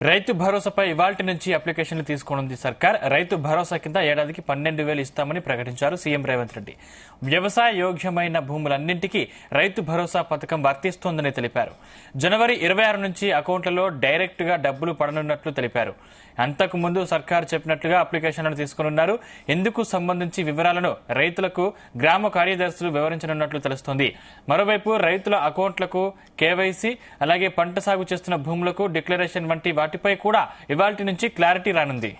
రైతు భరోసాపై ఇవాల్టి నుంచి అప్లికేషన్లు తీసుకోనుంది సర్కార్. రైతు భరోసా కింద ఏడాదికి 12,000 ఇస్తామని ప్రకటించారు సీఎం రేవంత్ రెడ్డి. వ్యవసాయ యోగ్యమైన భూములన్నింటికీ రైతు భరోసా పథకం వర్తిస్తోందని తెలిపారు. జనవరి 26 నుంచి అకౌంట్లలో డైరెక్ట్ గా డబ్బులు పడనున్నట్లు తెలిపారు. అంతకు ముందు సర్కార్ చెప్పినట్లుగా అప్లికేషన్లను తీసుకోనున్నారు. ఇందుకు సంబంధించి వివరాలను రైతులకు గ్రామ కార్యదర్శులు వివరించనున్నట్లు తెలుస్తోంది. మరోవైపు రైతుల అకౌంట్లకు కేవైసీ, అలాగే పంట సాగు చేస్తున్న భూములకు డిక్లరేషన్ వంటి వాటిపై కూడా ఇవాల్టి నుంచి క్లారిటీ రానుంది.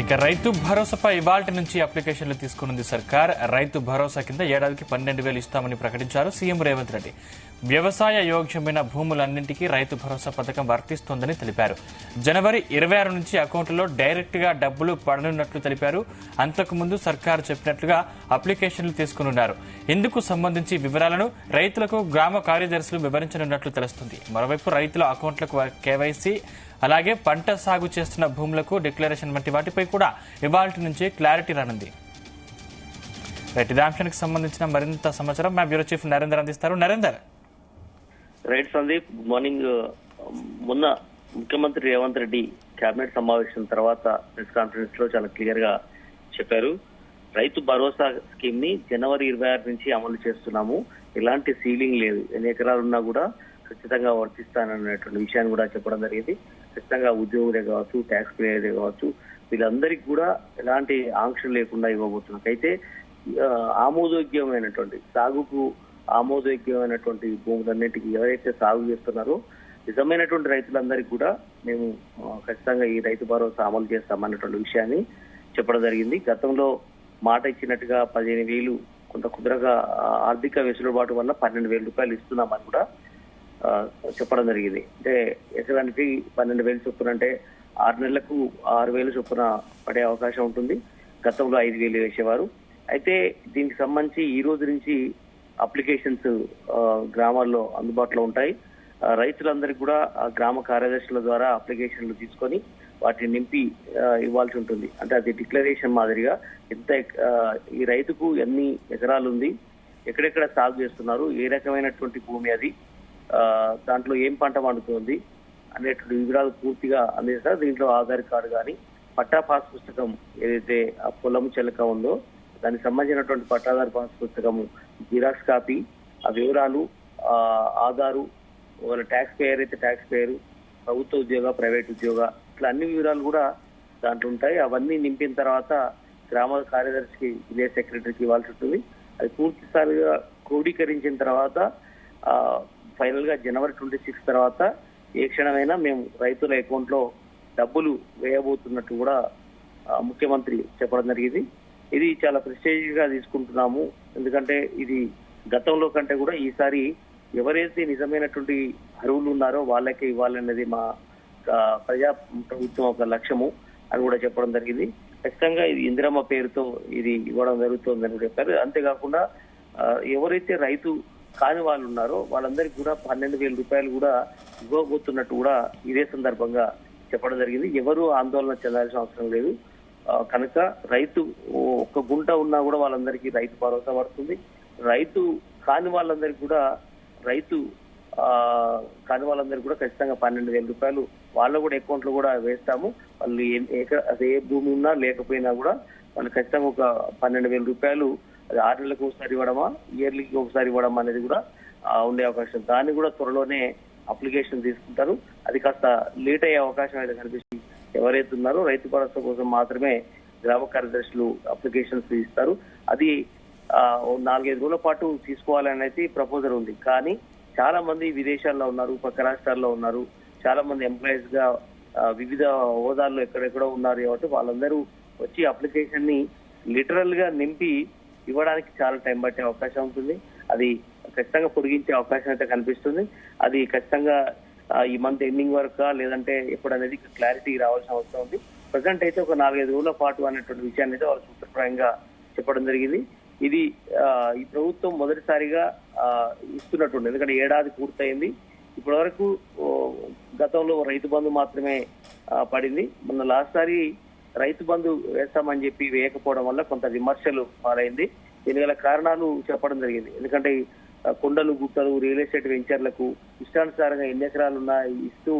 ఇక రైతు భరోసాపై ఇవాల్టి నుంచి అప్లికేషన్లు తీసుకున్నది సర్కార్. రైతు భరోసా కింద ఏడాదికి 12,000 ఇస్తామని ప్రకటించారు సీఎం రేవంత్ రెడ్డి. వ్యవసాయ యోగ్యమైన భూములన్నింటికీ రైతు భరోసా పథకం వర్తిస్తోందని తెలిపారు. జనవరి 26 నుంచి అకౌంట్లో డైరెక్ట్ గా డబ్బులు పడనున్నట్లు తెలిపారు. అంతకుముందు సర్కార్ చెప్పినట్లుగా అప్లికేషన్లు తీసుకున్నారు. ఇందుకు సంబంధించి వివరాలను రైతులకు గ్రామ కార్యదర్శులు వివరించనున్నట్లు తెలుస్తుంది. మరోవైపు రైతుల అకౌంట్లకు కేవైసీ, అలాగే పంట సాగు చేస్తున్న భూములకు డిక్లరేషన్ వంటి వాటిపై కూడా ఇవాల్టి నుంచి క్లారిటీ రానుంది. ఇదే అంశానికి సంబంధించిన మరింత సమాచారం మా బ్యూరో చీఫ్ నరేందర్ అందిస్తారు. Narender. Right Sandeep, good morning. మొన్న ముఖ్యమంత్రి రేవంత్ రెడ్డి కేబినెట్ సమావేశం తర్వాత ప్రెస్ కాన్ఫరెన్స్ లో చాలా క్లియర్ గా చెప్పారు. రైతు భరోసా స్కీమ్ ని జనవరి 26 నుంచి అమలు చేస్తున్నాము. ఎలాంటి సీలింగ్ లేదు, ఎన్ని ఎకరాలున్నా కూడా ఖచ్చితంగా వర్తిస్తాననేటువంటి విషయాన్ని కూడా చెప్పడం జరిగింది. ఖచ్చితంగా ఉద్యోగులే కావచ్చు, ట్యాక్స్ పేయర్లే కావచ్చు, వీళ్ళందరికీ కూడా ఎలాంటి ఆంక్షలు లేకుండా ఇవ్వబోతున్నారు. అయితే ఆమోదయోగ్యమైనటువంటి సాగుకు ఆమోదయోగ్యమైనటువంటి భూములన్నింటికి ఎవరైతే సాగు చేస్తున్నారో నిజమైనటువంటి రైతులందరికీ కూడా మేము ఖచ్చితంగా ఈ రైతు భరోసా అమలు చేస్తామన్నటువంటి విషయాన్ని చెప్పడం జరిగింది. గతంలో మాట ఇచ్చినట్టుగా 15,000 కొంత కుదరగా ఆర్థిక వెసులుబాటు వల్ల 12,000 రూపాయలు ఇస్తున్నామని కూడా చెప్పడం జరిగింది. అంటే ఎకరానికి 12,000 చొప్పున అంటే 6 నెలలకు 6,000 చొప్పున పడే అవకాశం ఉంటుంది. గతంలో 5,000 వేసేవారు. అయితే దీనికి సంబంధించి ఈ రోజు నుంచి అప్లికేషన్స్ గ్రామాల్లో అందుబాటులో ఉంటాయి. రైతులందరికీ కూడా గ్రామ కార్యదర్శుల ద్వారా అప్లికేషన్లు తీసుకొని వాటిని నింపి ఇవ్వాల్సి ఉంటుంది. అంటే అది డిక్లరేషన్ మాదిరిగా ఎంత ఈ రైతుకు ఎన్ని ఎకరాలు ఉంది, ఎక్కడెక్కడ సాగు చేస్తున్నారు, ఏ రకమైనటువంటి భూమి అది, దాంట్లో ఏం పంట పండుతుంది అనేటువంటి వివరాలు పూర్తిగా అందిస్తారు. దీంట్లో ఆధార్ కార్డు కానీ పట్టా పాస్ పుస్తకం ఏదైతే ఆ పొలం చెలక ఉందో దానికి సంబంధించినటువంటి పట్టాదారు పాస్ పుస్తకము, జిరాక్స్ కాపీ, ఆ వివరాలు, ఆధారు, వాళ్ళ ట్యాక్స్ పేయర్ అయితే ట్యాక్స్ పేయరు, ప్రభుత్వ ఉద్యోగ, ప్రైవేట్ ఉద్యోగ, ఇట్లా అన్ని వివరాలు కూడా దాంట్లో ఉంటాయి. అవన్నీ నింపిన తర్వాత గ్రామ కార్యదర్శికి, విలేజ్ సెక్రటరీకి ఇవ్వాల్సి ఉంటుంది. అది పూర్తి స్థాయిగా క్రోడీకరించిన తర్వాత ఫైనల్ గా జనవరి 26 తర్వాత ఏ క్షణమైనా మేము రైతుల అకౌంట్ లో డబ్బులు వేయబోతున్నట్టు కూడా ముఖ్యమంత్రి చెప్పడం జరిగింది. ఇది చాలా ప్రెస్టేజ్ గా తీసుకుంటున్నాము. ఎందుకంటే ఇది గతంలో కంటే కూడా ఈసారి ఎవరైతే నిజమైనటువంటి అర్హులు ఉన్నారో వాళ్ళకే ఇవ్వాలనేది మా ప్రజా ప్రభుత్వం ఒక లక్ష్యము అని కూడా చెప్పడం జరిగింది. ఖచ్చితంగా ఇది ఇందిరమ్మ పేరుతో ఇది ఇవ్వడం జరుగుతుందని చెప్పారు. అంతేకాకుండా ఎవరైతే రైతు కాని వాళ్ళు ఉన్నారో వాళ్ళందరికీ కూడా 12,000 రూపాయలు కూడా ఇవ్వబోతున్నట్టు కూడా ఇదే సందర్భంగా చెప్పడం జరిగింది. ఎవరు ఆందోళన చెందాల్సిన అవసరం లేదు. కనుక రైతు ఒక్క గుంట ఉన్నా కూడా వాళ్ళందరికీ రైతు భరోసా పడుతుంది. రైతు కాని వాళ్ళందరికీ కూడా ఖచ్చితంగా 12,000 రూపాయలు వాళ్ళ కూడా అకౌంట్ లో కూడా వేస్తాము. వాళ్ళు ఏ భూమి ఉన్నా లేకపోయినా కూడా వాళ్ళు ఖచ్చితంగా ఒక 12,000 రూపాయలు, అది 6 నెలలకు ఒకసారి ఇవ్వడమా, ఇయర్లీకి ఒకసారి ఇవ్వడమా అనేది కూడా ఉండే అవకాశం. దాన్ని కూడా త్వరలోనే అప్లికేషన్ తీసుకుంటారు. అది కాస్త లేట్ అయ్యే అవకాశం అయితే కనిపిస్తుంది. ఎవరైతే ఉన్నారో రైతు భరోసా కోసం మాత్రమే గ్రామ కార్యదర్శులు అప్లికేషన్స్ ఇస్తారు. అది 4-5 రోజుల పాటు తీసుకోవాలని అయితే ప్రపోజల్ ఉంది. కానీ చాలా మంది విదేశాల్లో ఉన్నారు, పక్క రాష్ట్రాల్లో ఉన్నారు, చాలా మంది ఎంప్లాయీస్ గా వివిధ హోదాల్లో ఎక్కడెక్కడో ఉన్నారు కాబట్టి వాళ్ళందరూ వచ్చి అప్లికేషన్ ని లిటరల్ గా నింపి ఇవ్వడానికి చాలా టైం పట్టే అవకాశం ఉంటుంది. అది ఖచ్చితంగా పొడిగించే అవకాశం అయితే కనిపిస్తుంది. అది ఖచ్చితంగా ఈ మంత్ ఎండింగ్ వరకా లేదంటే ఎప్పుడు అనేది క్లారిటీ రావాల్సిన అవసరం ఉంది. ప్రజెంట్ అయితే ఒక 4-5 రోజుల పాటు అనేటువంటి విషయాన్ని అయితే వాళ్ళు సూత్రప్రాయంగా చెప్పడం జరిగింది. ఇది ఈ ప్రభుత్వం మొదటిసారిగా ఇస్తున్నట్టుంది. ఎందుకంటే ఏడాది పూర్తయింది. ఇప్పటి వరకు గతంలో రైతు బంధు మాత్రమే పడింది. మొన్న లాస్ట్ సారి రైతు బంధు వేస్తామని చెప్పి వేయకపోవడం వల్ల కొంత విమర్శలు పాలైంది. దీని గల కారణాలు చెప్పడం జరిగింది. ఎందుకంటే కొండలు గుట్టలు రియల్ ఎస్టేట్ వెంచర్లకు ఇష్టానుసారంగా ఎన్ని ఎకరాలున్నా ఇస్తూ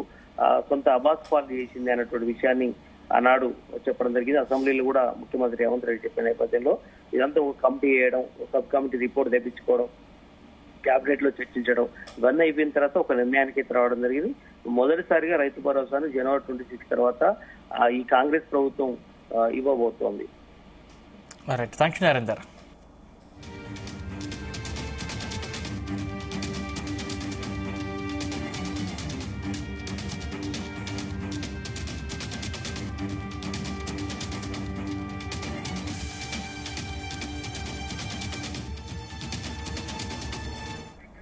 కొంత అబాస్ పాలు చేసింది అన్నటువంటి విషయాన్ని ఆనాడు చెప్పడం జరిగింది. అసెంబ్లీలో కూడా ముఖ్యమంత్రి రేవంత్ రెడ్డి చెప్పిన నేపథ్యంలో ఇదంతా ఒక కమిటీ వేయడం, సబ్ కమిటీ రిపోర్ట్ తెప్పించుకోవడం, క్యాబినెట్ లో చర్చించడం, ఇవన్నీ అయిపోయిన తర్వాత ఒక నిర్ణయానికి రావడం జరిగింది. మొదటిసారిగా రైతు భరోసాను January 26 తర్వాత ఈ కాంగ్రెస్ ప్రభుత్వం ఇవ్వబోతోంది. Right, thank you Narender.